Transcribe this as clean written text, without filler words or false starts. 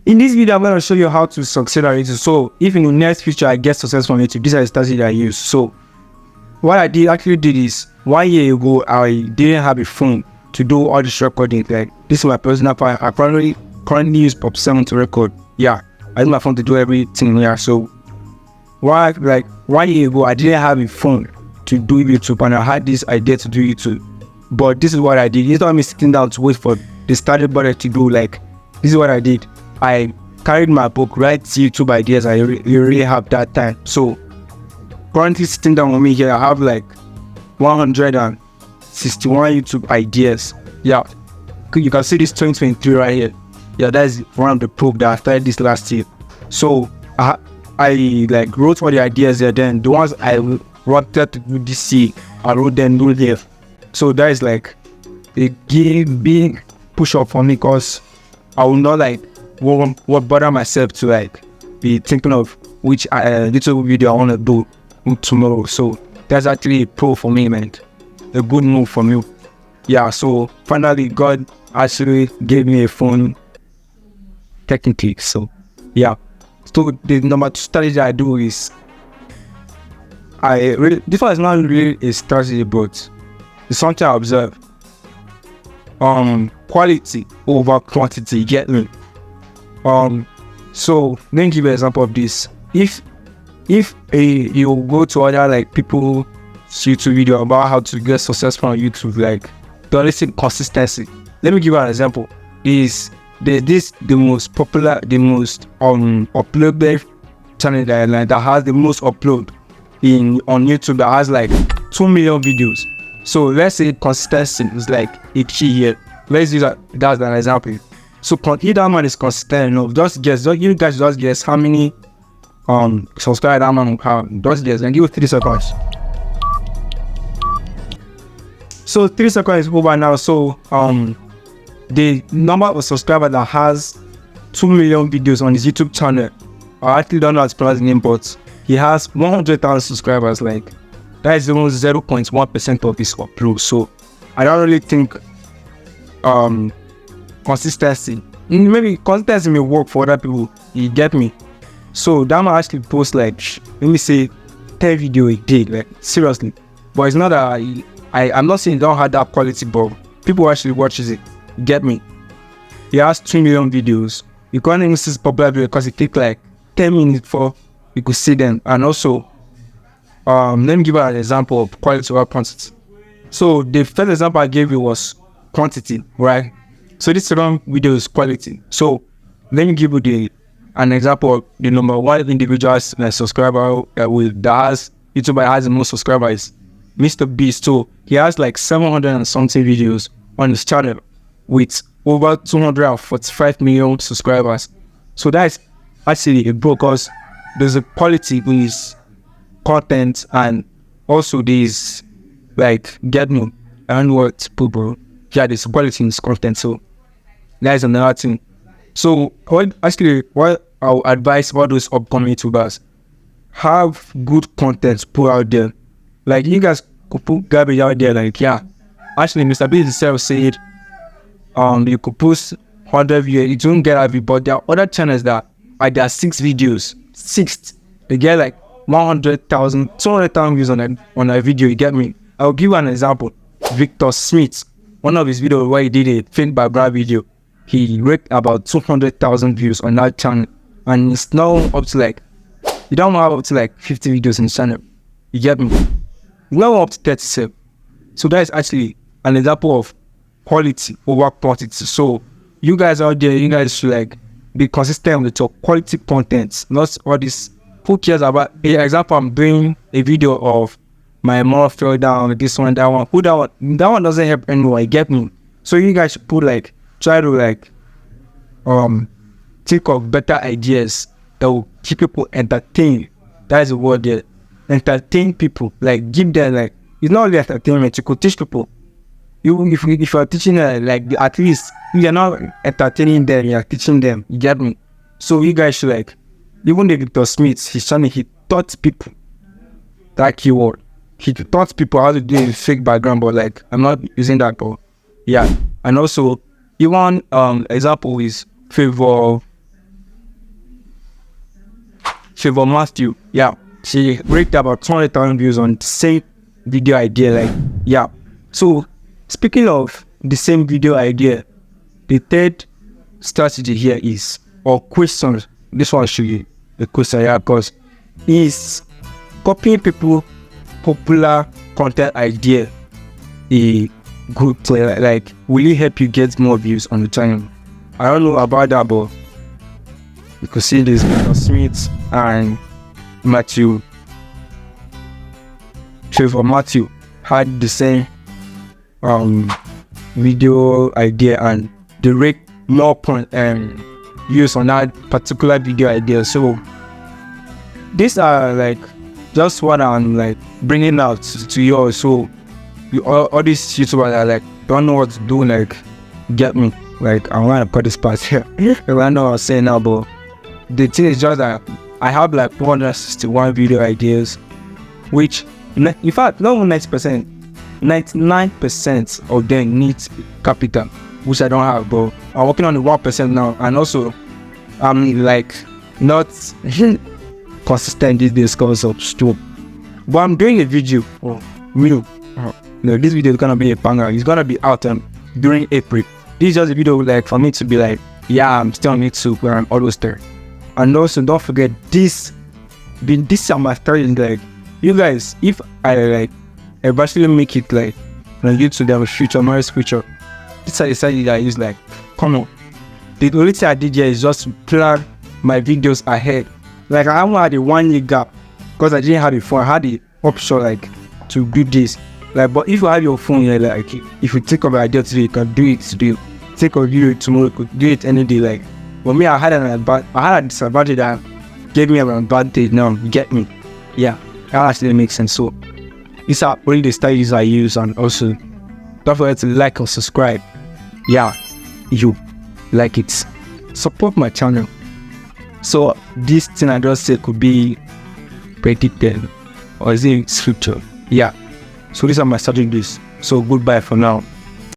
In this video, I'm going to show you how to succeed on YouTube. So if in the next future I get success from YouTube, these are the strategies I use. So what I actually did is 1 year ago, I didn't have a phone to do all this recording. Like, this is my personal phone. I currently use Pop 7 to record. Yeah, I use my phone to do everything here. So 1 year ago, I didn't have a phone to do YouTube, and I had this idea to do YouTube. But this is what I did. It's not me sitting down to wait for the started button to do. Like, this is what I did. I carried my book, write YouTube ideas. I really have that time. So currently sitting down with me here, I have like 161 YouTube ideas. Yeah, you can see this 2023 right here. Yeah, that's one of the proof that I started this last year. So I like wrote all the ideas there. Then the ones I wanted to do this year, I wrote them here. So that is like a big push up for me, because I will not like what bother myself to like be thinking of which little video I want to do tomorrow. So that's actually a pro for me, man. A good move from you. Yeah, so finally God actually gave me a phone, technically. So yeah, so the number 2 strategy I do is this one is not really a strategy, but it's something I observe. Quality over quantity, get me? So let me give you an example of this. If you go to other like people's YouTube video about how to get successful on YouTube, like the consistency. Let me give you an example. The most popular, the most uploaded channel that has the most upload on YouTube, that has like 2 million videos. So let's say consistency is like a key here. Let's use that as an example. So if that man is consistent enough, you guys just guess how many subscribers that man will have. Just guess and give it 3 seconds. So 3 seconds is over now. So the number of subscribers that has 2 million videos on his YouTube channel, I actually don't know how to pronounce the name, but he has 100,000 subscribers. Like, that is almost 0.1% of his upload. So I don't really think consistency. Maybe consistency may work for other people. You get me? So that might actually post like, let me say, 10 videos a day. Like, seriously. But it's not that I'm not saying it don't have that quality, but people actually watches it. You get me? He has 3 million videos. You can't even see his popular video because it takes like 10 minutes before you could see them. And also, let me give you an example of quality over quantity. So the first example I gave you was quantity, right? So this second video is quality. So let me give you an example of the number 1 individual subscriber that has YouTuber has the most subscribers, Mr. Beast. So he has like 700 and something videos on his channel with over 245 million subscribers. So that is actually a bro, because there's a quality in his content, and also there's like, get me, I don't know what to put, bro. Yeah, there's quality in his content. So that is another thing. So what I'll advise all those upcoming YouTubers, have good content put out there. Like, you guys could put garbage out there. Like, yeah, actually Mr. Beast himself said you could post 100 videos, it won't get every, but there are other channels that there are 6 videos, they get like 100,000, 200,000 views on a video. You get me? I'll give you an example. Victor Smith, one of his videos where he did a fake background video, he raked about 200,000 views on that channel, and it's now up to like, you don't have up to like 50 videos in the channel. You get me? Now up to 37. So that is actually an example of quality over quantity. So you guys out there, you guys should like be consistent with your quality content, not all this. Who cares about? Example, I'm doing a video of my mom fell down, this one, that one. That one doesn't help anyone. You get me? So you guys should try to like think of better ideas that will keep people entertained. That is the word there. Entertain people. Like, give them, like, it's not only entertainment. You could teach people. If you're teaching them, like, at least if you're not entertaining them, you're teaching them. You get me? So you guys should like, even the Victor Smith, his channel, he taught people that keyword. He taught people how to do a fake background, but like, I'm not using that, but yeah. And also, one example is Favor Favor Matthew. Yeah, she raked about 200,000 views on the same video idea. Like, yeah. So speaking of the same video idea, the third strategy here is, or question. This one should be the question, yeah, because is copying people popular content idea a good play? Like, will it help you get more views on the channel? I don't know about that, but you could see this Smith and Matthew. Favor Matthew had the same video idea, and they rake more point views on that particular video idea. So these are like just what I'm like bringing out to you. So all these YouTubers are like don't know what to do, like get me. Like, I want to cut this part here. I know what I'm saying now, but the thing is just that I have like 161 video ideas, which in fact not 90%, 99% of them need capital, which I don't have, but I'm working on the 1% now. And also I'm like not consistent these days because of stroke, but I'm doing a video real. No, this video is gonna be a banger. It's gonna be out during April. This is just a video like for me to be like, yeah, I'm still on YouTube where I'm always there. And also don't forget this are my stories. Like, you guys, if I like eventually make it like on YouTube, there was future, my future. This is the that I use. Like, come on. The only thing I did here is just plan my videos ahead. Like, I haven't had a 1 year gap because I didn't have the phone. I had the option like to do this. Like, but if you have your phone, you're like, if you take up an idea today, you can do it today. Take a video tomorrow, you could do it any day. Like, for me, I had a disadvantage that gave me an advantage. Now, you get me? Yeah, that actually makes sense. So these are only the strategies I use, and also don't forget to like or subscribe. Yeah, you like it, support my channel. So this thing I just said could be predicted, or is it scripture? Yeah. So these are my strategies. So goodbye for now.